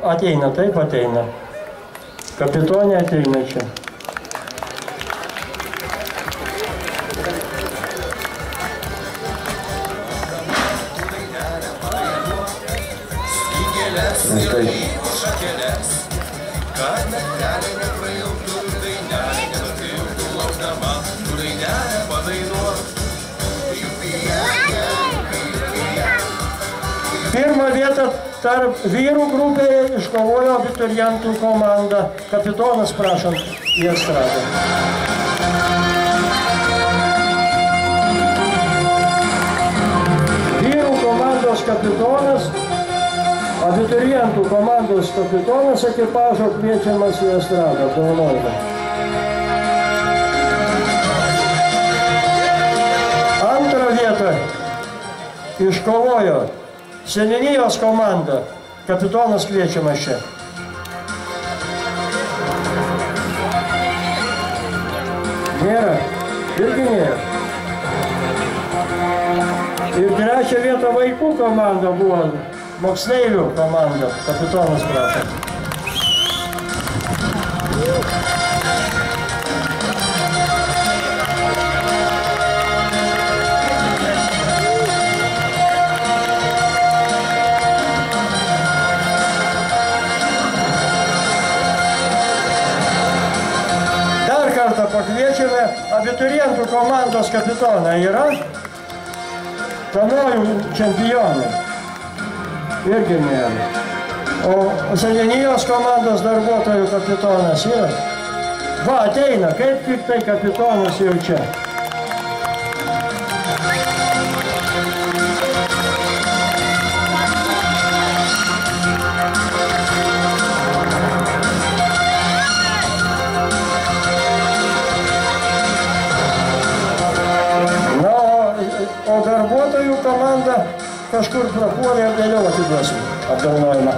ateina, taip ateina. Kapitonė ateina čia. Pirmą vietą tarp vyrų grupėje iškovojo abiturientų komanda. Kapitonas, prašom, į estradą. Vyrų komandos kapitonas, abiturientų komandos kapitonas ekipažo kviečiamas į estradą. Apdovanojimą. Antrą vietą iškovojo seniūnijos komanda. Kapitonas kviečiamas čia. Nėra. Irgi nėra. Ir trečią vietą vaikų komanda buvo. Moksleivių komanda. Kapitonas prašo. Pakviečiame abiturientų komandos kapitoną. Yra kanojų čempionai. Irgi nėra. O seniūnijos komandos darbuotojų kapitonas yra. Va, ateina, kaip tik tai kapitonas jau čia. O darbuotojų komanda kažkur prapuolė ir vėliau atiduosim apdovanojimą.